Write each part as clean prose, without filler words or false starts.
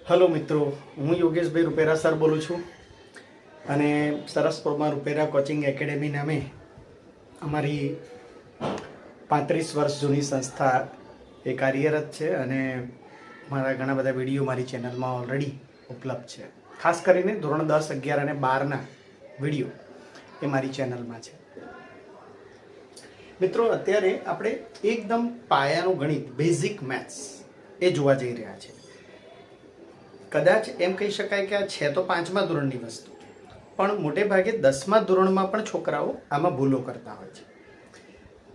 Hello मित्रों, हूँ Yogeshbhai रुपेरा sir बोलूँ छूँ અને સરસપુરમાં રૂપેરા કોચિંગ એકેડેમી નામે અમારી 35 વર્ષ જૂની સંસ્થા એ કાર્યરત છે અને મારા ઘણા બધા વિડીયો મારી ચેનલમાં ઓલરેડી ઉપલબ્ધ છે. ખાસ કરીને ધોરણ 10, 11 અને 12ના વિડીયો એ મારી ચેનલમાં છે. મિત્રો, અત્યારે આપણે એકદમ પાયાનું ગણિત, બેઝિક મેથ્સ એ જોવા જઈ રહ્યા છે. કદાચ એમ કહી શકાય કે આ છે તો 5મા ધોરણની વસ્તુ, પણ મોટે ભાગે 10મા ધોરણમાં પણ છોકરાઓ આમાં ભૂલો કરતા હોય છે.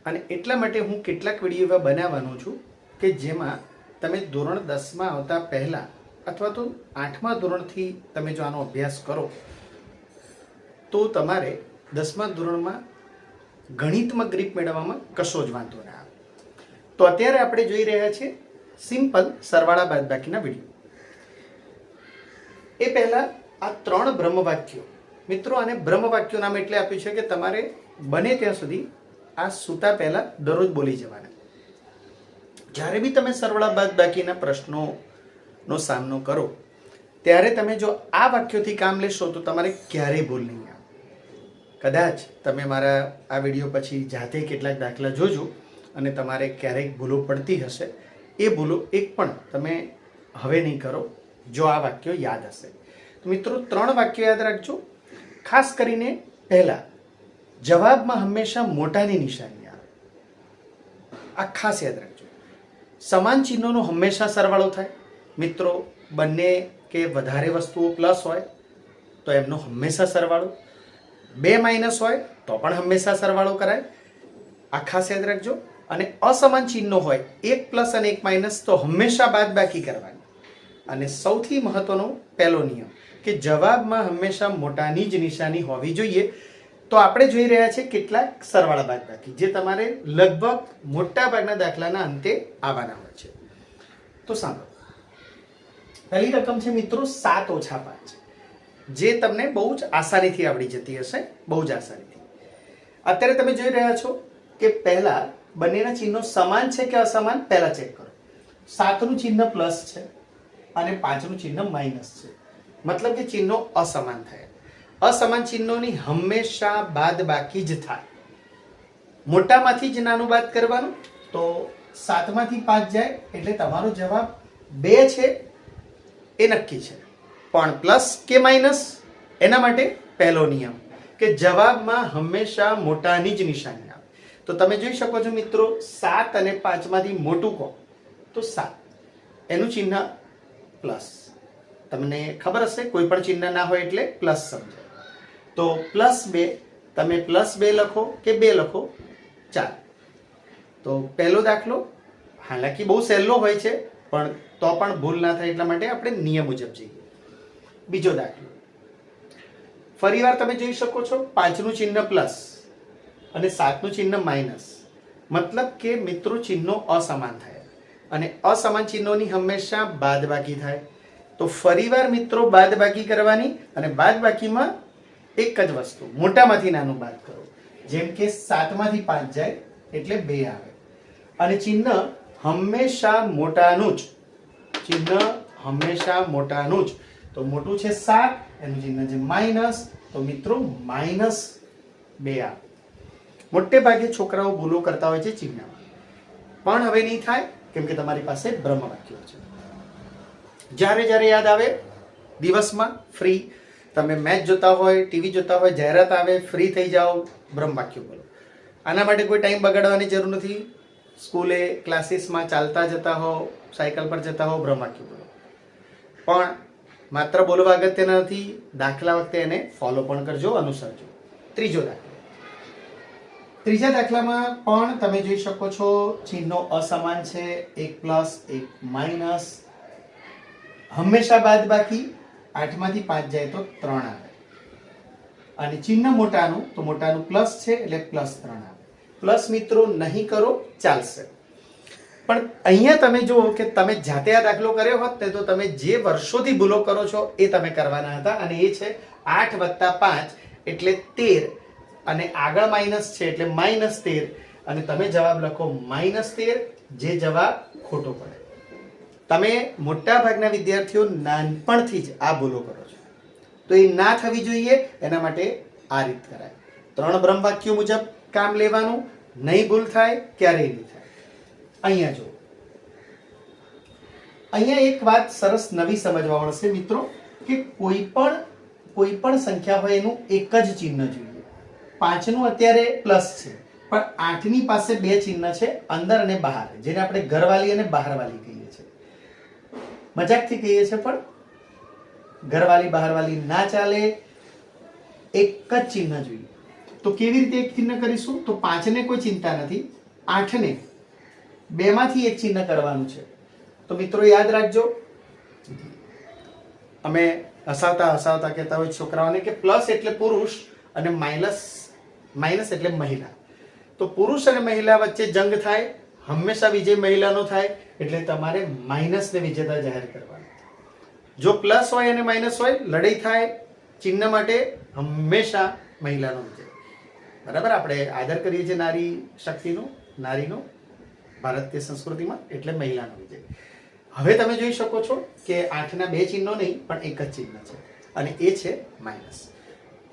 અને એટલા માટે હું કેટલાક વિડીયો એવા બનાવવાનો છું કે જેમાં તમે ધોરણ 10માં આવતા પહેલાં અથવા તો 8મા ધોરણથી તમે જો આનો અભ્યાસ કરો તો તમારે 10મા ધોરણમાં ગણિતમાં ગ્રીપ મેળવવામાં કશો જ વાંધો ના આવે. તો અત્યારે આપણે જોઈ રહ્યા છીએ સિમ્પલ સરવાળા બાદબાકીના વિડીયો. એ પહેલાં આ 3 બ્રહ્મવાક્યો, મિત્રો આને બ્રહ્મવાક્યો નામ એટલે આપ્યું છે કે તમારે બને ત્યાં સુધી આ સૂતા પહેલાં દરરોજ બોલી જવાના. જ્યારે બી તમે સરવાળા બાદબાકીના પ્રશ્નોનો સામનો કરો ત્યારે તમે જો આ વાક્યોથી કામ લેશો તો તમારે ક્યારેય ભૂલ નહીં આવે. કદાચ તમે મારા આ વિડીયો પછી જાતે કેટલાક દાખલા જોજો અને તમારે ક્યારેક ભૂલો પડતી હશે. એ ભૂલો એક પણ તમે હવે નહીં કરો જો આ વાક્યો યાદ હશે. તો મિત્રો 3 વાક્યો યાદ રાખજો. ખાસ કરીને પહેલા, જવાબમાં હંમેશા મોટાની નિશાની આવે, આ ખાસ યાદ રાખજો. સમાન ચિહ્નોનો હંમેશા સરવાળો થાય. મિત્રો, બંને કે વધારે વસ્તુઓ પ્લસ હોય તો એમનો હંમેશા સરવાળો, 2 માઇનસ હોય તો પણ હંમેશા સરવાળો કરાય, આ ખાસ યાદ રાખજો. અને અસમાન ચિહ્નો હોય, 1 પ્લસ અને 1 માઇનસ, તો હંમેશા બાદબાકી કરવાની. અને સૌથી મહત્વનો પહેલો નિયમ કે જવાબમાં હંમેશા મોટાની જ નિશાની હોવી જોઈએ. તો આપણે જોઈ રહ્યા છીએ કેટલાક સરવાળા બાદબાકી જે તમારે લગભગ મોટા ભાગના દાખલાના અંતે આવવાના હોય છે. તો સાંભળો, પહેલી રકમ છે મિત્રો 7 ઓછા 5, જે તમને બહુ જ આસાનીથી આવડી જતી હશે, બહુ જ આસાનીથી. અત્યારે તમે જોઈ રહ્યા છો કે પહેલા બંનેના ચિહ્નો સમાન છે કે અસમાન, પહેલા ચેક કરો. 7નું ચિહ્ન પ્લસ છે અને 5નું ચિહ્ન માઇનસ છે, મતલબ કે ચિહ્નો અસમાન થયા. અસમાન ચિહ્નોની હંમેશા બાદબાકી જ થાય. મોટામાંથી જ નાનું બાદ કરવાનું, તો 7માંથી 5 જાય એટલે તમારો જવાબ 2 છે એ નક્કી છે. પણ પ્લસ કે માઇનસ એના માટે પહેલો નિયમ કે જવાબમાં હંમેશા મોટાની જ નિશાની આવે. તો તમે જોઈ શકો છો મિત્રો, 7 અને 5માંથી મોટું કહો તો 7, એનું ચિહ્ન પ્લસ. તમને ખબર હશે કોઈ પણ ચિહ્ન ના હોય એટલે પ્લસ સમજાય. તો +2, તમે +2 લખો કે 2 લખો, ચાલો. તો પહેલો દાખલો હાલાકી બહુ સહેલો હોય છે, પણ તો પણ ભૂલ ના થાય એટલા માટે આપણે નિયમ મુજબ જઈએ. બીજો દાખલો, ફરીવાર તમે જોઈ શકો છો 5નું ચિહ્ન પ્લસ અને 7નું ચિહ્ન માઇનસ, મતલબ કે મિત્રો ચિહ્નો અસમાન થાય અને અસમાન ચિહ્નોની હંમેશા બાદબાકી થાય. તો ફરીવાર મિત્રો બાદબાકી કરવાની અને બાદબાકીમાં એક જ વસ્તુ, મોટામાંથી નાનું બાદ કરો. જેમ કે 7માંથી 5 જાય એટલે 2 આવે અને ચિહ્ન હંમેશા મોટાનું જ, ચિહ્ન હંમેશા મોટાનું જ. તો મોટું છે 7, એનું ચિહ્ન છે માઇનસ, તો મિત્રો -2 આવે. મોટે ભાગે છોકરાઓ ભૂલો કરતા હોય છે ચિહ્નમાં, પણ હવે નહીં થાય કેમ કે તમારી પાસે બ્રહ્મવાક્યો છે. જ્યારે જ્યારે યાદ આવે દિવસમાં ફ્રી, તમે મેચ જોતા હોય, ટીવી જોતા હોય, જાહેરાત આવે, ફ્રી થઈ જાઓ, બ્રહ્મવાક્યો બોલો. આના માટે કોઈ ટાઈમ બગાડવાની જરૂર નથી. સ્કૂલે, ક્લાસીસમાં ચાલતા જતા હો, સાયકલ પર જતા હો, બ્રહ્મવાક્યો બોલો. પણ માત્ર બોલવા અગત્યના નથી, દાખલા વખતે એને ફોલો પણ કરજો, અનુસરજો. ત્રીજો દાખલો, ત્રીજા દાખલામાં પણ તમે જોઈ શકો છો ચિહ્નો અસમાન છે, 1 પ્લસ 1 માઇનસ, હંમેશા બાદબાકી, 8માંથી 5 જાય તો 3 આવે અને ચિહ્ન મોટાનું, તો મોટાનું પ્લસ છે એટલે +3 આવે. પ્લસ મિત્રો નહીં કરો ચાલશે, પણ અહીંયા તમે જુઓ કે તમે જાતે આ દાખલો કર્યો હોત ને તો તમે જે વર્ષોથી ભૂલો કરો છો એ તમે કરવાના હતા, અને એ છે 8 + 5 એટલે 13 અને આગળ માઇનસ છે એટલે -13 અને તમે જવાબ લખો -13, જે જવાબ ખોટો પડે. તમે મોટા ભાગના વિદ્યાર્થીઓ નાનપણથી જ આ ભૂલો કરો છો, તો એ ના થવી જોઈએ. એના માટે આ રીત કરાય. 3 બ્રહ્મ વાક્યો મુજબ કામ લેવાનું, નહીં ભૂલ થાય, ક્યારેય નહીં થાય. અહીંયા જો, અહીંયા એક વાત સરસ નવી સમજવા મળશે મિત્રો, કે કોઈ પણ સંખ્યા હોય એનું એક જ ચિહ્ન જોઈએ. 5 નું અત્યારે પ્લસ છે, પણ 8 ની પાસે 2 ચિહ્ન છે, અંદર અને બહાર, જેને આપણે ઘરવાળી અને બહારવાળી કહીએ છીએ. મજાકથી કહીએ છીએ, પણ ઘરવાળી બહારવાળી ના ચાલે, એક જ ચિહ્ન જોઈએ. તો કેવી રીતે એક ચિહ્ન કરીશું? તો 5 ને કોઈ ચિંતા નથી, 8 ને 2 માંથી એક ચિહ્ન કરવાનું છે. તો મિત્રો યાદ રાખજો, અમે હસાવતા કહેતા હોય છોકરાઓને કે પ્લસ એટલે પુરુષ અને માઇનસ એટલે મહિલા. તો પુરુષ અને મહિલા વચ્ચે જંગ થાય, હંમેશા વિજય મહિલાનો થાય, એટલે તમારે માઇનસને વિજેતા જાહેર કરવાનો. જો પ્લસ હોય અને માઇનસ હોય, લડાઈ થાય ચિહ્ન માટે, હંમેશા મહિલાનો વિજય. બરાબર, આપણે આદર કરીએ છીએ નારી શક્તિનો, નારીનો ભારતીય સંસ્કૃતિમાં, એટલે મહિલાનો વિજય. હવે તમે જોઈ શકો છો કે 8 ના 2 ચિહ્નો નહીં, પણ એક જ ચિહ્ન છે, અને એ છે માઇનસ.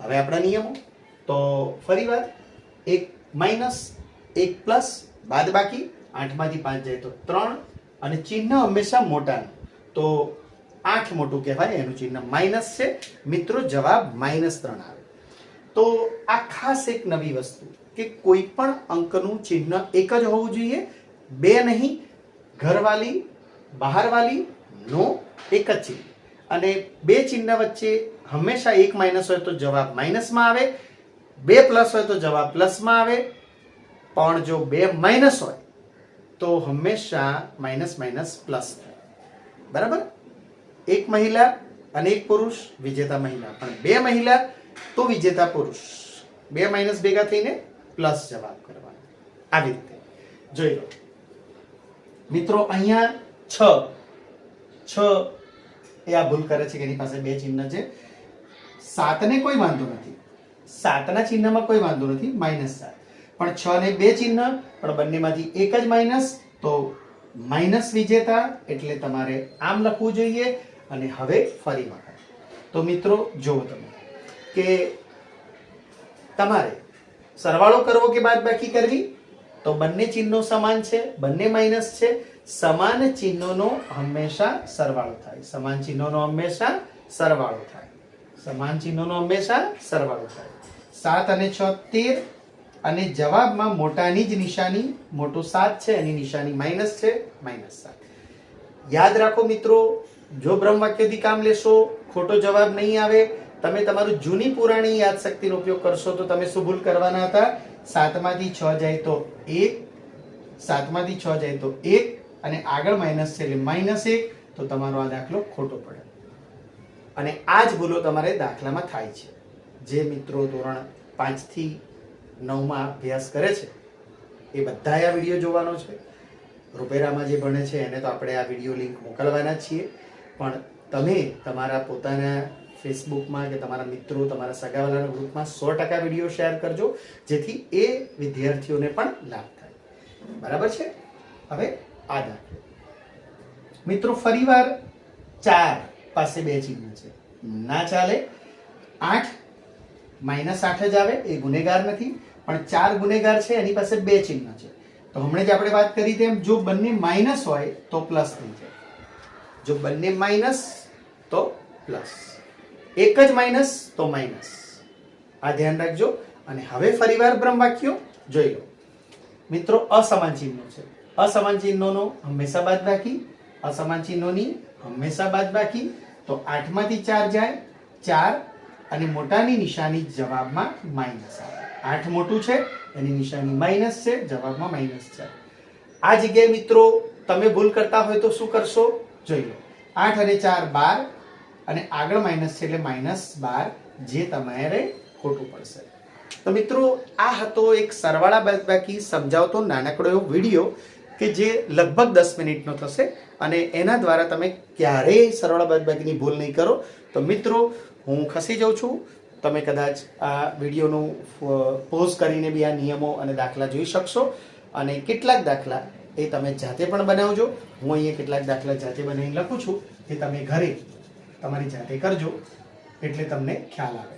હવે આપણા નિયમો તો ફરી વાર, એક માઇનસ, એક પ્લસ, બાદ બાકી, 8 માંથી 5 જાય તો 3, અને ચિહ્ન હંમેશા મોટાનું. તો 8 મોટું કહેવાય, એનું ચિહ્ન માઇનસ છે. મિત્રો જવાબ -3 આવે. તો આ ખાસ એક નવી વસ્તુ, કે કોઈ પણ અંકનું ચિહ્ન એક જ હોવું જોઈએ, 2 નહીં. ઘરવાળી બહારવાળી નો એક જ ચિહ્ન, અને 2 ચિહ્ન વચ્ચે હંમેશા એક માઇનસ હોય તો જવાબ માઇનસમાં આવે, 2 પ્લસ હોય તો જવાબ પ્લસમાં આવે, પણ જો 2 માઇનસ હોય તો હંમેશા માઇનસ પ્લસ થાય. બરાબર, એક મહિલા અને એક પુરુષ વિજેતા મહિલા, પણ 2 મહિલા તો વિજેતા પુરુષ. 2 માઇનસ ભેગા થઈને પ્લસ જવાબ કરવાનો. આવી રીતે જોઈ લો મિત્રો. અહીંયા 6 એ આ ભૂલ કરે છે કે એની પાસે 2 ચિહ્ન છે. 7 ને કોઈ વાંધો નથી, 7 ના ચિહ્નમાં કોઈ વાંધો નથી, -7. પણ 6 ને 2 ચિહ્ન, પણ બંનેમાંથી એક જ માઇનસ, તો માઇનસ વિજેતા, એટલે તમારે આમ લખવું જોઈએ. અને હવે ફરી વખત તો મિત્રો જુઓ તમે, કે તમારે સરવાળો કરવો કે બાદબાકી કરવી, તો બંને ચિહ્નો સમાન છે, બંને માઇનસ છે. સમાન ચિહ્નોનો હંમેશા સરવાળો થાય, સમાન ચિહ્નોનો હંમેશા સરવાળો થાય, સમાન ચિહ્નોનો હંમેશા સરવાળો થાય. 7 અને 6 13, અને જવાબમાં મોટાની જ નિશાની, મોટું 7 છે, એની નિશાની માઇનસ છે, -7. યાદ રાખો મિત્રો, જો બ્રહ્મ વાક્યથી કામ લેશો, ખોટો જવાબ નહીં આવે. તમે તમારું જૂની પુરાણી યાદશક્તિનો ઉપયોગ કરશો તો તમે શું ભૂલ કરવાના હતા? 7 માંથી 6 જાય તો 1, 7 માંથી 6 જાય તો 1, અને આગળ માઇનસ છે એટલે -1, તો તમારો આ દાખલો ખોટો પડે. અને આ જ ભૂલો તમારે દાખલામાં થાય છે. જે મિત્રો ધોરણ 5 થી 9 માં અભ્યાસ કરે છે એ બધાએ આ વિડીયો જોવાનો છે. રૂપેરામાં જે ભણે છે એને તો આપણે આ વિડીયો લિંક મોકલવાના જ છીએ, પણ તમે તમારા પોતાના ફેસબુકમાં કે તમારા મિત્રો, તમારા સગાવાલાના ગ્રુપમાં 100% વિડીયો શેર કરજો, જેથી એ વિદ્યાર્થીઓને પણ લાભ થાય. બરાબર છે? હવે આ દાખલો મિત્રો ફરીવાર 4 પાસે 2 ચિહ્ન છે, ના ચાલે. 8 -8 જ આવે, એ ગુનેગાર નથી, પણ 4 ગુનેગાર છે, એની પાસે 2 ચિહ્ન છે. તો હમણાં જ આપણે વાત કરી તેમ, જો બંને માઇનસ હોય તો પ્લસ થઈ જાય, જો બંને માઇનસ તો પ્લસ, એક જ માઇનસ તો માઇનસ. આ ધ્યાન રાખજો. અને હવે ફરીવાર બ્રહ્મ વાક્યો જોઈ લો મિત્રો. અસમાન ચિહ્નો છે, અસમાન ચિહ્નોનો હંમેશા બાદબાકી, અસમાન ચિહ્નોની હંમેશા બાદબાકી. તો 8 માંથી 4 જાય 4, અને મોટાની નિશાની જવાબમાં માઇનસ આવે. 8 મોટું છે, એની નિશાની માઇનસ છે, જવાબમાં માઇનસ છે. આ જગ્યાએ મિત્રો તમે ભૂલ કરતા હોય તો શું કરશો જોઈ લો. 8 અને 4 12, અને આગળ માઇનસ છે એટલે -12, જે તમારે ખોટું પડશે. તો મિત્રો આ હતો એક સરવાળા બાદબાકી સમજાવતો નાનકડો એવો વિડીયો, કે જે લગભગ 10 મિનિટનો થશે, અને એના દ્વારા તમે ક્યારેય સરવાળા બાદબાકીની ભૂલ નહીં કરો. તો મિત્રો હું ખસી જાઉં છું, તમે કદાચ આ વિડીયોનું પોઝ કરીને બી આ નિયમો અને દાખલા જોઈ શકશો, અને કેટલાક દાખલા એ તમે જાતે પણ બનાવજો. હું અહીંયા કેટલાક દાખલા જાતે બનાવીને લખું છું કે તમે ઘરે તમારી જાતે કરજો એટલે તમને ખ્યાલ આવે.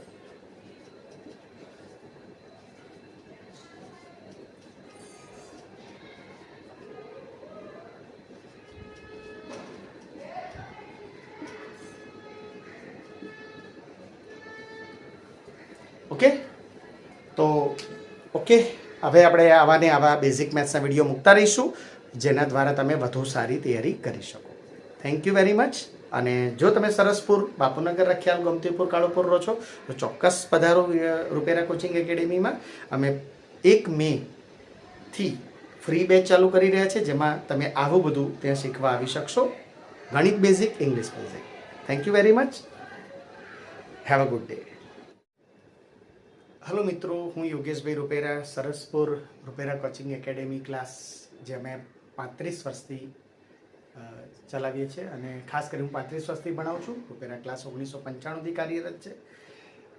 ઓકે, તો ઓકે, હવે આપણે આવા ને આવા બેઝિક મેથ્સના વિડીયો મૂકતા રહીશું જેના દ્વારા તમે વધુ સારી તૈયારી કરી શકો. Thank you very much. અને જો તમે સરસપુર, બાપુનગર, રખિયાલ, ગોમતીપુર, કાળુપુર રહો છો તો ચોક્કસ પધારો રૂપેરા કોચિંગ એકેડેમીમાં. અમે 1 મેથી ફ્રી બેચ ચાલુ કરી રહ્યા છે જેમાં તમે આવું બધું ત્યાં શીખવા આવી શકશો. ગણિત basic, English basic. Thank you very much. Have a good day. Hello મિત્રો, હું યોગેશભાઈ રૂપેરા, સરસપુર રૂપેરા કોચિંગ એકેડેમી ક્લાસ જે અમે 35 વર્ષથી ચલાવીએ છીએ અને ખાસ કરીને હું 35 વર્ષથી ભણાવું છું. રૂપેરા ક્લાસ 1995થી કાર્યરત છે.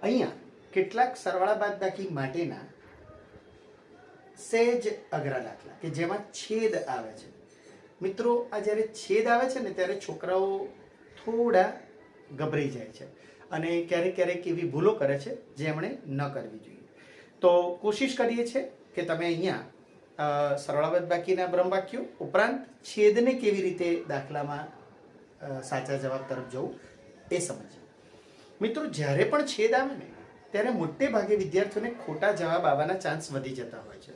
અહીંયા કેટલાક સરવાળા બાદબાકી માટેના સહેજ અઘરા દાખલા કે જેમાં છેદ આવે છે. મિત્રો, આ જ્યારે છેદ આવે છે ને ત્યારે છોકરાઓ થોડા ગભરાઈ જાય છે અને ક્યારેક ક્યારેક એવી ભૂલો કરે છે જે એમણે ન કરવી જોઈએ. તો કોશિશ કરીએ છીએ કે તમે અહીંયા સરવાળા બાદબાકીના બ્રહ્મવાક્યો ઉપરાંત છેદને કેવી રીતે દાખલામાં સાચા જવાબ તરફ જવું એ સમજીએ. મિત્રો, જ્યારે પણ છેદ આવે ને ત્યારે મોટે ભાગે વિદ્યાર્થીઓને ખોટા જવાબ આવવાના ચાન્સ વધી જતા હોય છે.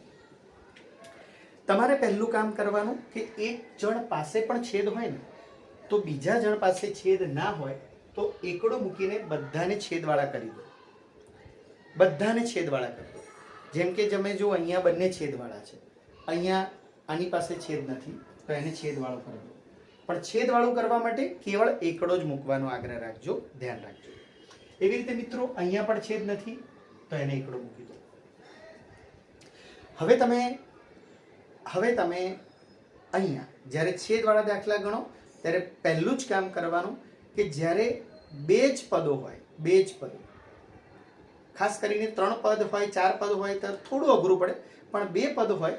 તમારે પહેલું કામ કરવાનું કે એક જણ પાસે પણ છેદ હોય ને તો બીજા જણ પાસે છેદ ના હોય તો એકડો મૂકીને બધાને છેદવાળા કરી દો. બધાને છેદવાળા કરી દો. જેમ કે તમે જો અહીંયા બંને છેદવાળા છે, અહીંયા આની પાસે છેદ નથી તો એને છેદવાળો કરી દો. પણ છેદવાળું કરવા માટે કેવળ એકડો જ મૂકવાનો આગ્રહ રાખજો, ધ્યાન રાખજો. એવી રીતે મિત્રો, અહીંયા પણ છેદ નથી તો એને એકડો મૂકી દો. હવે તમે અહીંયા જ્યારે છેદવાળા દાખલા ગણો ત્યારે પહેલું જ કામ કરવાનું કે જ્યારે 2 જ પદો હોય, 2 જ પદો, ખાસ કરીને 3 પદ હોય, 4 પદ હોય તો થોડું અઘરું પડે, પણ 2 પદ હોય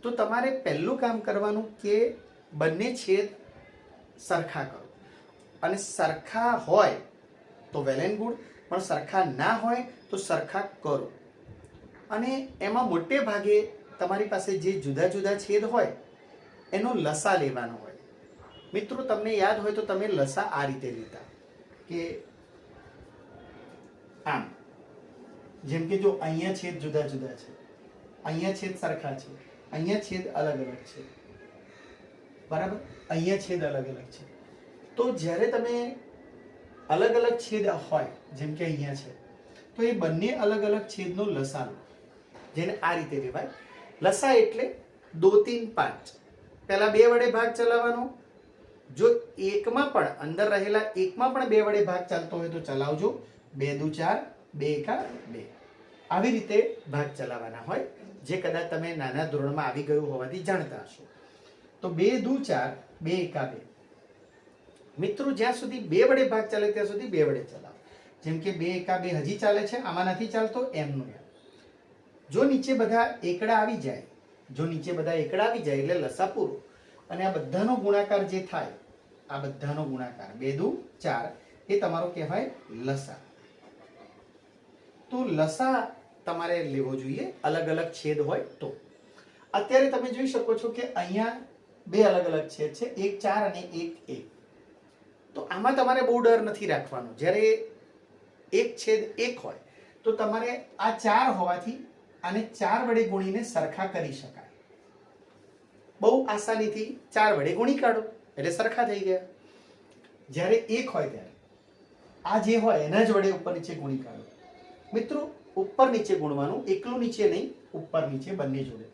તો તમારે પહેલું કામ કરવાનું કે બંને છેદ સરખા કરો. અને સરખા હોય તો વેલ એન્ડ ગુડ, પણ સરખા ના હોય તો સરખા કરો. અને એમાં મોટે ભાગે તમારી પાસે જે જુદા જુદા છેદ હોય એનો લસા લેવાનો હોય. મિત્રો, તમને યાદ હોય તો તમે લસા આ રીતે લેતા કે આમ, જેમ કે જો અહીંયા છેદ જુદા જુદા છે, અહીંયા છેદ સરખા છે, અહીંયા છેદ અલગ અલગ છે, બરાબર, અહીંયા છેદ અલગ અલગ છે. તો જ્યારે તમે અલગ અલગ છેદ હોય, જેમ કે અહીંયા છે, તો એ બંને અલગ અલગ છેદનો લસા લો, જેને આ રીતે કહેવાય. લસા એટલે 2 3 5. પહેલા 2 વડે ભાગ ચલાવવાનો. જો એકમાં પણ અંદર રહેલા એકમાં પણ 2 વડે ભાગ ચાલતો હોય તો ચલાવજો. 2 દુ 4, 2 એકા 2. આવી રીતે ભાગ ચલાવવાના હોય, જે કદાચ તમે નાના ધોરણમાં આવી ગયું હોવાથી જાણતા હશો. તો 2 દુ 4, 2 એકા 2. મિત્રો, જ્યાં સુધી 2 વડે ભાગ ચાલે ત્યાં સુધી 2 વડે ચલાવો. જેમ કે 2 એકા 2 હજી ચાલે છે, આમાં નથી ચાલતો, એમનું એમ. જો નીચે બધા એકડા આવી જાય, એટલે લસા પૂરો. અને આ બધાનો ગુણાકાર જે થાય, આ બધાનો ગુણાકાર 2 દુ 4 એ તમારો કહેવાય લસા. તો લસા તમારે લેવો જોઈએ અલગ અલગ છેદ હોય તો. અત્યારે તમે જોઈ શકો છો કે અહીંયા 2 અલગ અલગ છેદ છે, 1 4 અને 1 1. તો આમાં તમારે બહુ ડર નથી રાખવાનો. જ્યારે 1/1 હોય તો તમારે આ 4 હોવાથી આને 4 વડે ગુણીને સરખા કરી શકાય. બહુ આસાનીથી 4 વડે ગુણી કાઢો એટલે સરખા થઈ ગયા. જ્યારે 1 હોય ત્યારે આ જે હોય એના જ વડે ઉપર નીચે ગુણી કાઢો. મિત્રો, ઉપર નીચે ગુણવાનું, એકલું નીચે નહીં, ઉપર નીચે બંને જોડે.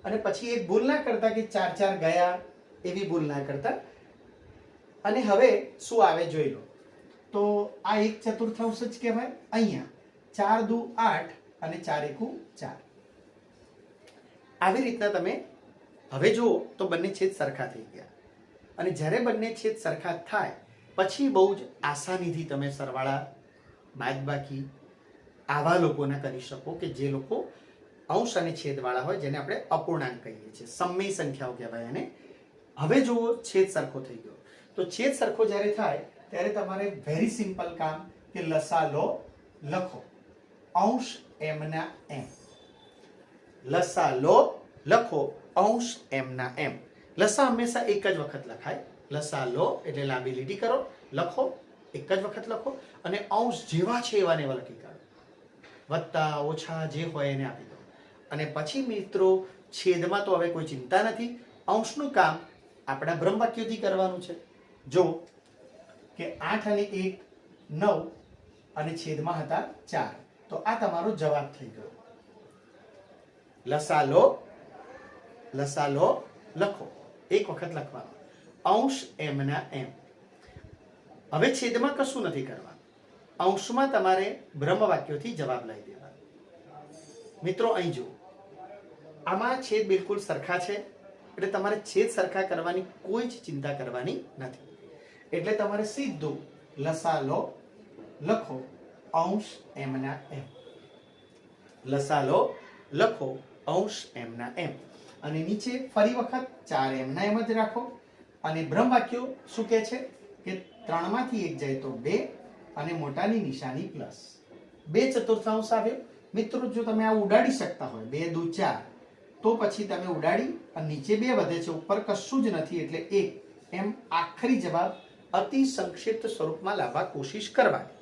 અને પછી એક ભૂલ ના કરતા કે 4 4 ગયા, એવી ભૂલ ના કરતા. અને હવે શું આવે જોઈ લો. તો આ 1/4 જ કહેવાય. અહીંયા 4 દુ 8 અને 4 એકુ 4. આવી રીતના તમે હવે જુઓ તો બંને છેદ સરખા થઈ ગયા. અને જ્યારે બંને છેદ સરખા થાય પછી બહુ જ આસાનીથી તમે સરવાળા બાદબાકી આવા લોકોના કરી શકો કે જે લોકો અંશ અને છેદવાળા હોય જેને આપણે અપૂર્ણાંક કહીએ છીએ, સમય સંખ્યાઓ કહેવાય એને. હવે જુઓ છેદ સરખો થઈ ગયો, તો છેદ સરખો જ્યારે થાય ત્યારે તમારે વેરી સિમ્પલ કામ કે લસા લો લખો, અંશ એમ ના એમ. લસા લો લખો, અંશ એમ ના એમ. લસા હંમેશા એક જ વખત લખાય. લસા લો એટલે લાંબી લીટી કરો, લખો એક જ વખત લખો, અને અંશ જેવા છે એવા ને એવા લખી કાઢો. વત્તા ઓછા જે હોય એને આપી દો. અને પછી મિત્રો છેદમાં તો હવે કોઈ ચિંતા નથી. અંશનું કામ આપણા બ્રહ્મવાક્યોથી કરવાનું છે. જો કે 8 અને 1 9 અને છેદમાં હતા 4, તો આ તમારો જવાબ થઈ ગયો. લસા લો લખો, એક વખત લખવાનો, અંશ એમ ના એમ. હવે છેદમાં કશું નથી કરવાનું, અંશમાં તમારે બ્રહ્મવાક્યોથી જવાબ લઈ દેવાનો. મિત્રો અહીં જુઓ, આમાં છેદ બિલકુલ સરખા છે એટલે તમારે છેદ સરખા કરવાની કોઈ જ ચિંતા કરવાની નથી. એટલે તમારે સીધું લસા લો લખો, અંશ એમ ના એમ. લસા લો લખો, અંશ એમ ના એમ. અને નીચે ફરી વખત 4 એમ ના એમ જ રાખો. અને બ્રહ્મવાક્યો શું કહે છે કે 3 માંથી 1 જાય તો 2 અને મોટાની નિશાની પ્લસ. 2 ચતુર્થાંશ આવ્યો. મિત્રો જો તમે આ ઉડાડી શકતા હોય 2 દુ 4, તો પછી તમે ઉડાડી અને નીચે 2 વધે છે, ઉપર કશું જ નથી એટલે 1, એમ આખરી જવાબ અતિ સંક્ષિપ્ત સ્વરૂપમાં લાવવા કોશિશ કરવાની.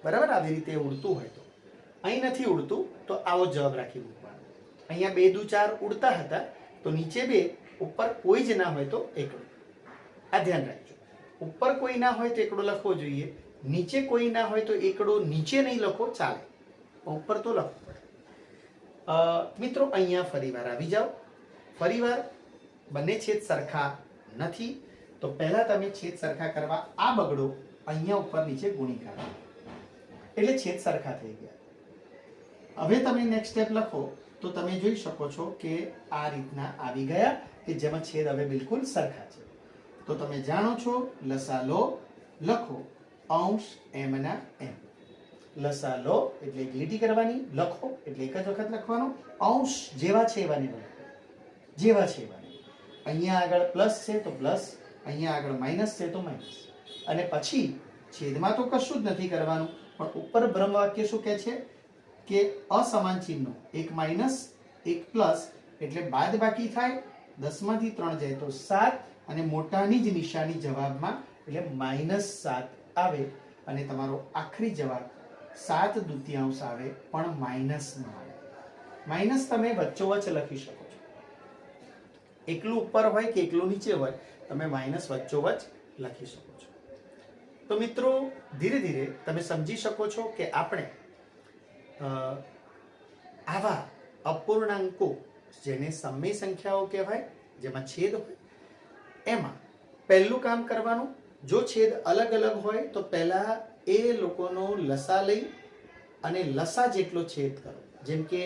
બરાબર, આવી રીતે ઉડતું હોય તો. અહીં નથી ઉડતું તો આવો જવાબ રાખી મૂકવાનો. અહીંયા 2 દુ 4 ઉડતા હતા તો નીચે 2, ઉપર કોઈ જ ના હોય તો એકડો. આ ધ્યાન રાખજો, ઉપર કોઈ ના હોય તો એકડો લખવો જોઈએ, નીચે કોઈ ના હોય તો એકડો નીચે નહીં લખો ચાલે, ઉપર તો લખવો પડે. મિત્રો અહીંયા ફરીવાર આવી જાઓ. ફરીવાર બંને છેદ સરખા નથી તો પહેલા તમે છેદ સરખા કરવા આ બગડો અહીંયા ઉપર નીચે ગુણી કાઢો એટલે છેદ સરખા થઈ ગયા. હવે તમે નેક્સ્ટ સ્ટેપ લખો તો તમે જોઈ શકો છો કે આ રીતના આવી ગયા કે જેમાં છેદ હવે બિલકુલ સરખા છે. તો તમે જાણો છો લસા લો લખો, અંશ એમ ના એમ. લસા લો એટલે એક લીટી કરવાની, લખો એટલે એક જ વખત લખવાનો, અંશ જેવા છે એવા નહીં, જેવા છે એવા નહીં. અહીંયા આગળ પ્લસ છે તો પ્લસ, અહીંયા આગળ માઇનસ છે તો માઇનસ. અને પછી છેદમાં તો કશું જ નથી કરવાનું, પણ ઉપર બ્રહ્મવાક્ય શું કહે છે કે અસમાન ચિહ્નો, એક માઇનસ એક પ્લસ એટલે બાદ બાકી થાય. 10 માંથી 3 જાય તો 7 અને મોટાની જ નિશાની જવાબમાં એટલે -7 આવે. અને તમારો આખરી જવાબ 7/2 આવે, પણ માઇનસ ન આવે. માઇનસ તમે વચ્ચોવચ લખી શકો છો, એકલું ઉપર હોય કે એકલું નીચે હોય તમે માઇનસ વચ્ચોવચ લખી શકો છો. તો મિત્રો ધીરે ધીરે તમે સમજી શકો છો કે આપણે આવા અપૂર્ણાંકો જેને સમય સંખ્યાઓ કહેવાય, જેમાં છેદ હોય, એમાં પહેલું કામ કરવાનું, જો છેદ અલગ અલગ હોય તો પહેલા એ લોકોનો લસા લઈ અને લસા જેટલો છેદ કરો. જેમ કે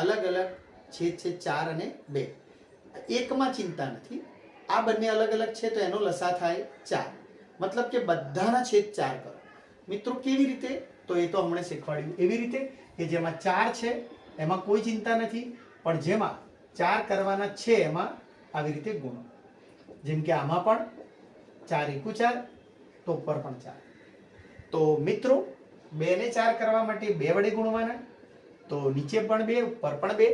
અલગ અલગ છેદ છે 4 અને 2, એકમાં ચિંતા નથી, આ બંને અલગ અલગ છે તો એનો લસા થાય 4, મતલબ કે બધાના છેદ 4 કરો. મિત્રો કેવી રીતે, તો એ તો હમણાં શીખવાડ્યું. એવી રીતે કે જેમાં 4 છે એમાં કોઈ ચિંતા નથી, પણ જેમાં 4 કરવાના છે એમાં આવી રીતે ગુણો. જેમ કે આમાં પણ 4 એકુ 4 તો ઉપર પણ 4. તો મિત્રો 2 ને 4 કરવા માટે 2 વડે ગુણવાના, તો નીચે પણ 2 ઉપર પણ 2.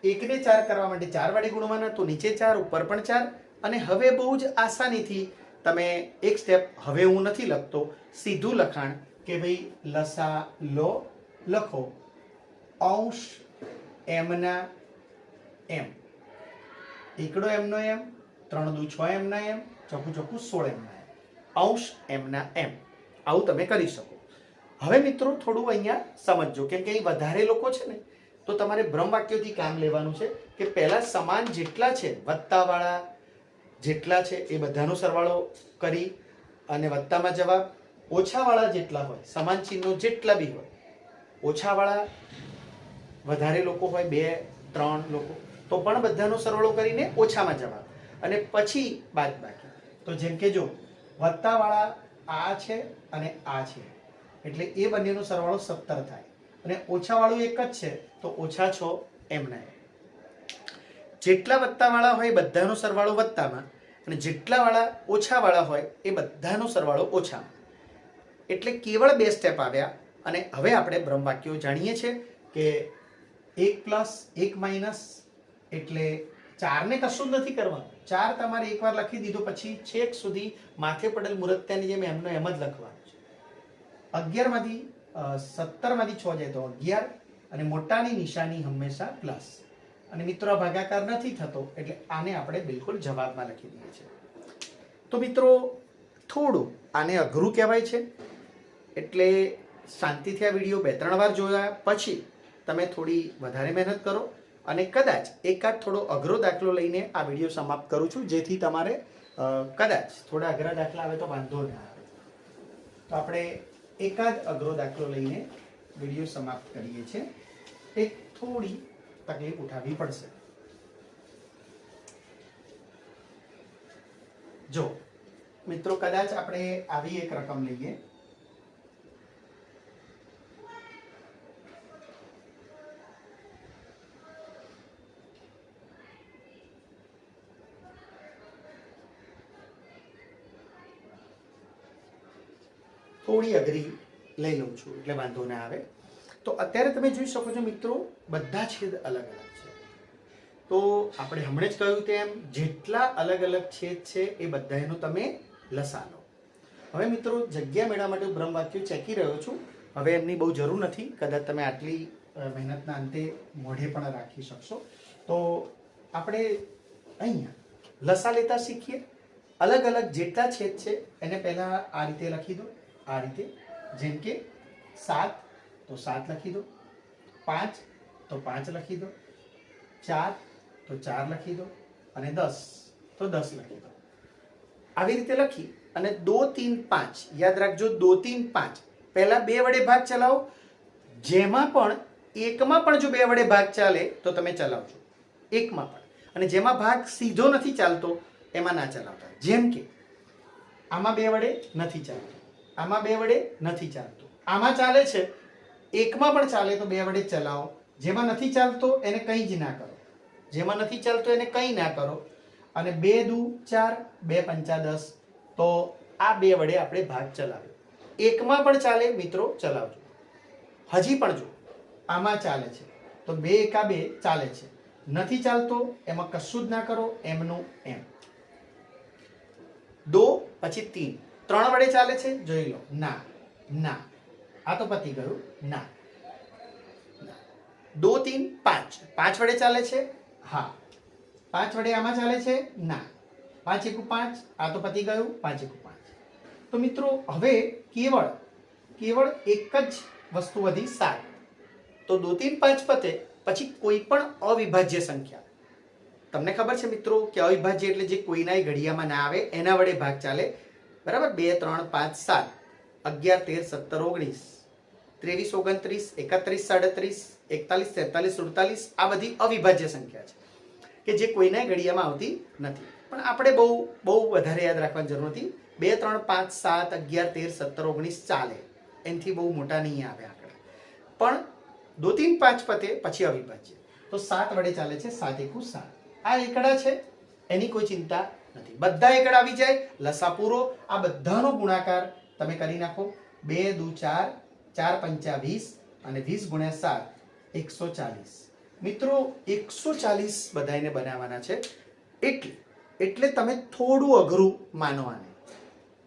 1 ને 4 કરવા માટે 4 વડે ગુણવાના, તો નીચે 4 ઉપર પણ 4. અને હવે બહુ જ આસાનીથી તમે એક સ્ટેપ, હવે હું નથી લખતો, સીધું લખાણ કે ભાઈ લસા લો લખો, અંશ એમ ના એમ. એકડો એમનો એમ, 3 દુ 6 એમ ના એમ, ચોખ્ખું ચોખ્ખું 16 એમ ના એમ, અંશ એમ ના એમ. આવું તમે કરી શકો. હવે મિત્રો થોડું અહીંયા સમજજો, કેમ કે અહીં વધારે લોકો છે ને, તો તમારે બ્રહ્મવાક્યોથી કામ લેવાનું છે કે પહેલા સમાન જેટલા છે, વત્તાવાળા જેટલા છે એ બધાનો સરવાળો કરી અને વત્તામાં જવાબ, ઓછાવાળા જેટલા હોય, સમાન ચિહ્નો જેટલા બી હોય, ઓછાવાળા વધારે લોકો હોય 2-3 લોકો, તો પણ બધાનો સરવાળો કરીને ઓછામાં જવાબ, અને પછી બાદબાકી. તો જેમ કે જો વત્તાવાળા આ છે અને આ છે એટલે એ બંનેનો સરવાળો 17 થાય, અને ઓછાવાળું એક જ છે તો ઓછા 6 એમના એમ. જેટલા વત્તાવાળા હોય બધાનો સરવાળો વત્તામાં અને જેટલા વાળા ઓછાવાળા હોય એ બધાનો સરવાળો ઓછામાં. એટલે કેવળ 2 સ્ટેપ આવ્યા અને હવે આપણે બ્રહ્મવાક્યો જાણીએ છીએ કે 1 પ્લસ 1 માઇનસ એટલે 4 ને કશું જ નથી કરવાનું. 4 તમારે એકવાર લખી દીધું પછી છેક સુધી માથે પડેલ મુરત્યાની જેમ એમનો એમ જ લખવાનું છે. 11 માંથી 17 માંથી 6 જાય તો 11 અને મોટાની નિશાની હંમેશા પ્લસ. અને મિત્રો આ ભાગાકાર નથી થતો એટલે આને આપણે બિલકુલ જવાબમાં લખી દઈએ છીએ. તો મિત્રો થોડું આને અઘરું કહેવાય છે એટલે શાંતિથી આ વિડીયો 2-3 વાર જોયા પછી તમે થોડી વધારે મહેનત કરો અને કદાચ એકાદ થોડો અઘરો દાખલો લઈને આ વિડીયો સમાપ્ત કરું છું જેથી તમારે કદાચ થોડા અઘરા દાખલા આવે તો વાંધો ના આવે. તો આપણે એકાદ અઘરો દાખલો લઈને વિડીયો સમાપ્ત કરીએ છીએ. એક થોડી તકલીફ ઉઠાવવી પડશે. જો મિત્રો કદાચ આપણે આવી એક રકમ લઈએ. થોડી અઘરી લઈ લઉં છું એટલે વાંધો ના આવે. તો અત્યારે તમે જોઈ શકો છો મિત્રો બધા છેદ અલગ અલગ છે. તો આપણે હમણાં જ કહ્યું તેમ જેટલા અલગ અલગ છેદ છે એ બધાનો તમે લસા લો. હવે મિત્રો જગ્યા મેળવવા માટે બ્રહ્મવાક્યો ચેકી રહ્યો છું. હવે એમની બહુ જરૂર નથી. કદાચ તમે આટલી મહેનતના અંતે મોઢે પણ રાખી શકશો. તો આપણે અહીંયા લસા લેતા શીખીએ. અલગ અલગ જેટલા છેદ છે એને પહેલા આ રીતે લખી દો. આ રીતે જેમ કે 7 તો 7 લખી દો, 5 તો 5 લખી દો, 4 તો 4 લખી દો અને 10 તો 10 લખી દો. આવી રીતે લખી અને 2 3 5 યાદ રાખજો. 2 3 5 પહેલા 2 વડે ભાગ ચલાવો. જેમાં પણ એકમાં પણ જો 2 વડે ભાગ ચાલે તો તમે ચલાવજો. એકમાં પણ. અને જેમાં ભાગ સીધો નથી ચાલતો એમાં ના ચલાવતા. જેમ કે આમાં 2 વડે નથી ચાલતો, આમાં 2 વડે નથી ચાલતો, આમાં ચાલે છે એકમાં પણ ચાલે તો 2 વડે ચલાવો. જેમાં નથી ચાલતો એને કંઈ જ ના કરો. જેમાં નથી ચાલતો એને કંઈ ના કરો. અને 2 દુ 4 2 પંચા 10 તો આ 2 વડે આપણે ભાગ ચલાવ્યો. એકમાં પણ ચાલે મિત્રો ચલાવજો. હજી પણ જો આમાં ચાલે છે તો 2 એકા 2 ચાલે છે. નથી ચાલતો એમાં કશું જ ના કરો. એમનું એમ. 2 પછી 3 3 વડે ચાલે છે જોઈ લો. ના ના આ તો પતી ગયું. ના 2 3 5 5 વડે ચાલે છે. હા 5 વડે આમાં ચાલે છે. ના 5 એકુ 5 આ તો પતી ગયું. 5 એકુ 5. તો મિત્રો હવે કેવળ એક જ વસ્તુ વધી 7. તો 2 3 5 પતે પછી કોઈ પણ અવિભાજ્ય સંખ્યા. તમને ખબર છે મિત્રો કે અવિભાજ્ય એટલે જે કોઈનાય ઘડિયામાં ના આવે એના વડે ભાગ ચાલે. બરાબર. 2 3 5 7 11 13 17 19 23 29 31 37 41 43 47 આ બધી અવિભાજ્ય સંખ્યા છે કે જે કોઈના ઘડિયામાં આવતી નથી. પણ આપણે બહુ વધારે યાદ રાખવાની જરૂર નથી. 2 3 5 7 11 13 17 19 ચાલે. એનાથી બહુ મોટા નહીં આવે આંકડા. પણ 2 3 5 પતે પછી અવિભાજ્ય. તો 7 વડે ચાલે છે. 7 એકુ 7. આ એકડા છે એની કોઈ ચિંતા નથી. બધા એકડા આવી જાય. લસા પૂરો. આ બધાનો ગુણાકાર તમે કરી નાખો. 2 દુ 4 4 પંચા 20 અને 20 ગુણ્યા 7 140. મિત્રો 140 બધાને બનાવવાના છે. એટલે તમે થોડું અઘરું માનો આને.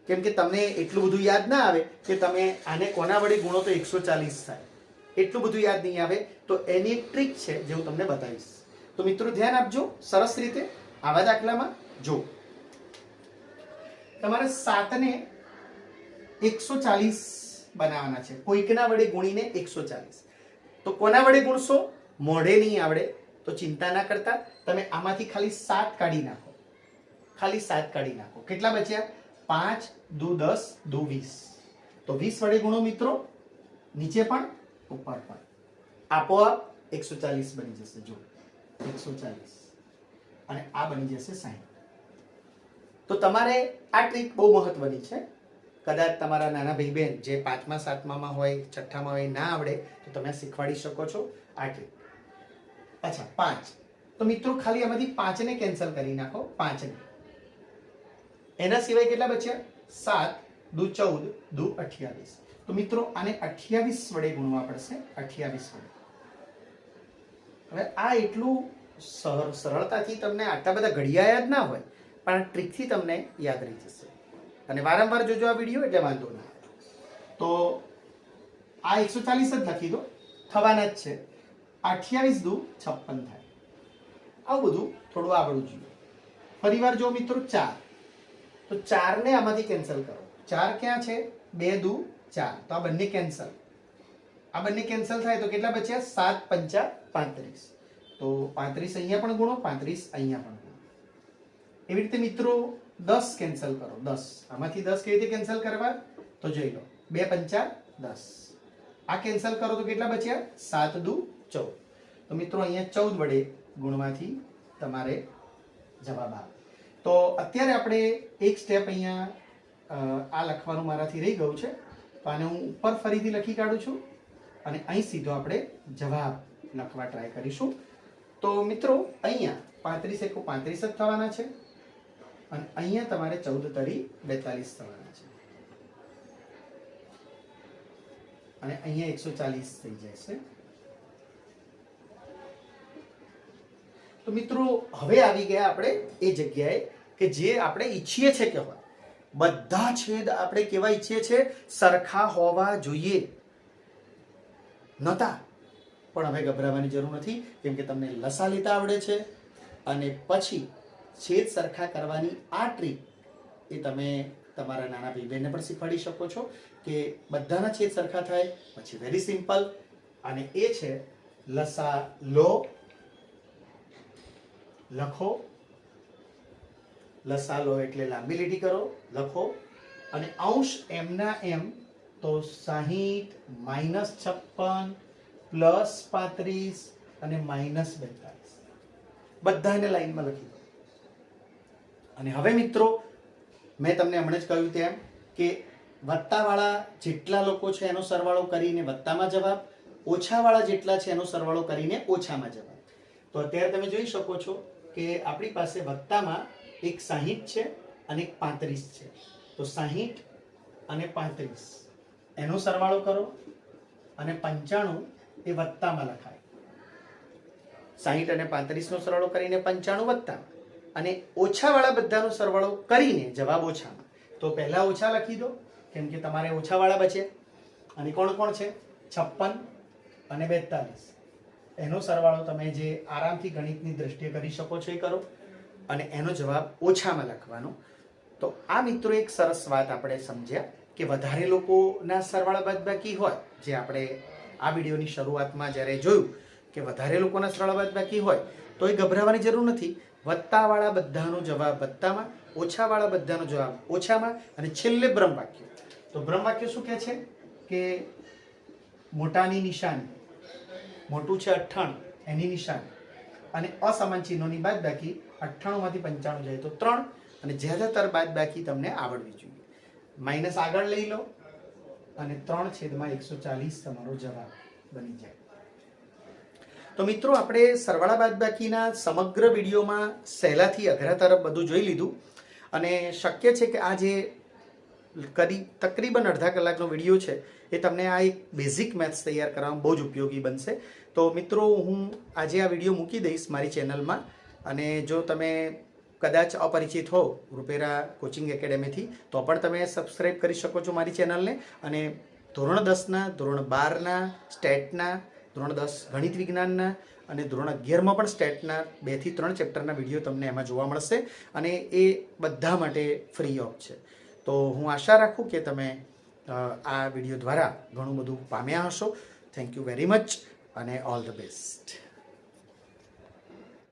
કેમ કે તમને એટલું બધું યાદ ના આવે કે તમે આને કોના વડે ગુણો તો 140 થાય. એટલું બધું યાદ નહીં આવે. તો એની એક ટ્રીક છે જે હું તમને બતાવીશ. તો મિત્રો ધ્યાન આપજો. સરસ રીતે આવા દાખલામાં જો તમારે 7 ને 140 બનાવવાના છે. કોઈકના વડે ગુણીને 140. તો કોના વડે ગુણશો? મોઢે નહીં આવડે તો ચિંતા ના કરતા. તમે આમાંથી ખાલી 7 કાઢી નાખો. ખાલી 7 કાઢી નાખો. કેટલા બચ્યા? 5 દુ 10 દુ 20. તો 20 વડે ગુણો મિત્રો. નીચે પણ ઉપર પણ આપોઆપ 140 બની જશે. જો 140 અને આ બની જશે 60. તો તમારે આ ટ્રીક બહુ મહત્વની છે. કદાચ તમારા નાના ભાઈ બહેન જે 5મા 7મામાં હોય 6ઠ્ઠામાં હોય ના આવડે તો તમે શીખવાડી શકો છો આ ટ્રીક. અચ્છા 5. તો મિત્રો ખાલી આમાંથી 5ને કેન્સલ કરી નાખો. 5ને એના સિવાય કેટલા બચ્યા? 7 દુ 14 દુ 28. તો મિત્રો આને 28 વડે ગુણવા પડશે. 28 વડે. હવે આ એટલું સરળતાથી તમને આટલા બધા ઘડિયા યાદ ના હોય, પણ આ ટ્રીકથી તમને યાદ રહી જશે. અને વારંવાર જોજો આ વિડીયો એટલે વાંધો ના. તો આ 140 જ લખી દો, થવાના જ છે. 28 દુ 56 થાય. આવું બધું થોડું આવડવું જોઈએ. ફરીવાર જો મિત્રો 4, તો 4ને આમાંથી કેન્સલ કરો. 4 ક્યાં છે? 2 દુ 4. તો આ બંને કેન્સલ. આ બંને કેન્સલ થાય તો કેટલા બચ્યા? 7 પંચા 35. તો 35 અહીંયા પણ ગુણો, 35 અહીંયા પણ ગુણો. એવી રીતે મિત્રો 10 કેન્સલ કરો. 10 આમાંથી 10 કેવી રીતે કેન્સલ કરવા? તો જોઈ લો. 2 પંચા 10. આ કેન્સલ કરો તો કેટલા બચ્યા? 7 દુ 14. તો મિત્રો અહીંયા 14 વડે ગુણવાથી તમારે જવાબ આવે. તો અત્યારે આપણે એક સ્ટેપ અહીંયા આ લખવાનું મારાથી રહી ગયું છે, તો આને હું ઉપર ફરીથી લખી કાઢું છું અને અહીં સીધો આપણે જવાબ લખવા ટ્રાય કરીશું. તો મિત્રો અહીંયા 35 એકો 35 જ થવાના છે અને અહીંયા તમારે 14 તરી 42 થવાના છે અને અહીંયા 140 થઈ જશે. તો મિત્રો હવે આવી ગયા આપણે એ જગ્યાએ કે જે આપણે ઈચ્છીએ છે કે હોય. બધા છેદ આપણે કેવા ઈચ્છીએ છે? સરખા હોવા જોઈએ. નતા પણ હવે ગભરાવાની જરૂર નથી, કેમ કે તમને લસા લેતા આવડે છે અને પછી છેદ સરખા કરવાની આ ટ્રીક એ તમે તમારા નાના ભાઈ બહેનને પણ શીખવાડી શકો છો કે બધાના છેદ સરખા થાય. પછી વેરી સિમ્પલ, અને એ છે લસા લો, લખો. લસા લો એટલે લાંબી લીટી કરો, લખો. અને અંશ એમના એમ, તો 60 -56 +35 અને -42 બધાને લાઈનમાં લખી દો. અને હવે મિત્રો મેં તમને હમણાં જ કહ્યું તેમ કે વત્તાવાળા જેટલા લોકો છે એનો સરવાળો કરીને વત્તામાં જવાબ, ઓછાવાળા જેટલા છે એનો સરવાળો કરીને ઓછામાં જવાબ. તો અત્યારે તમે જોઈ શકો છો કે આપણી પાસે વત્તામાં એક 60 છે અને એક 35 છે. તો 60 અને 35 એનો સરવાળો કરો અને 95 એ વત્તામાં લખાય. 60 અને 35 નો સરવાળો કરીને 95 વત્તામાં, અને ઓછાવાળા બધાનો સરવાળો કરીને જવાબ ઓછામાં. તો પહેલા ઓછા લખી દો કેમ કે તમારે ઓછાવાળા બચે. અને કોણ કોણ છે? 56 અને 42. એનો સરવાળો તમે જે આરામથી ગણિતની દ્રષ્ટિએ કરી શકો છો એ કરો અને એનો જવાબ ઓછામાં લખવાનો. તો આ મિત્રો એક સરસ વાત આપણે સમજ્યા કે વધારે લોકોના સરવાળા બાદબાકી હોય, જે આપણે આ વિડીયોની શરૂઆતમાં જ્યારે જોયું કે વધારે લોકોના સરવાળા બાદબાકી હોય તો એ ગભરાવાની જરૂર નથી. વત્તાવાળા બધાનો જવાબ વત્તામાં, ઓછાવાળા બધાનો જવાબ ઓછામાં, અને છેલ્લે બ્રહ્મવાક્ય. તો બ્રહ્મવાક્ય શું કહે છે કે મોટાની નિશાની, મોટું છે 98 એની નિશાની, અને અસમાન ચિહ્નોની બાદબાકી 98 માંથી 95 જાય તો 3, અને જ્યાદાતર બાદબાકી તમને આવડવી જોઈએ. માઇનસ આગળ લઈ લો અને 3/140 તમારો જવાબ બની જાય. તો મિત્રો આપણે સરવાળા બાદબાકીના સમગ્ર વિડીયોમાં સહેલાથી અઘરા તરફ બધું જોઈ લીધું, અને શક્ય છે કે આ જે તકરીબન અડધા કલાકનો વિડીયો છે એ તમને આ એક બેઝિક મેથ્સ તૈયાર કરવામાં બહુ જ ઉપયોગી બનશે. તો મિત્રો હું આજે આ વિડીયો મૂકી દઈશ મારી ચેનલમાં, અને જો તમે કદાચ અપરિચિત હો રૂપેરા કોચિંગ એકેડેમીથી તો પણ તમે સબસ્ક્રાઈબ કરી શકો છો મારી ચેનલને. અને ધોરણ 10ના, ધોરણ 12ના સ્ટેટના, ધોરણ 10 ગણિત વિજ્ઞાનના અને ધોરણ 11માં પણ સ્ટેટના 2 થી 3 ચેપ્ટરના વિડીયો તમને એમાં જોવા મળશે, અને એ બધા માટે ફ્રી ઓફ છે. તો હું આશા રાખું કે તમે આ વિડીયો દ્વારા ઘણું બધું પામ્યા હશો. થેન્ક યુ વેરી મચ અને ઓલ ધ બેસ્ટ.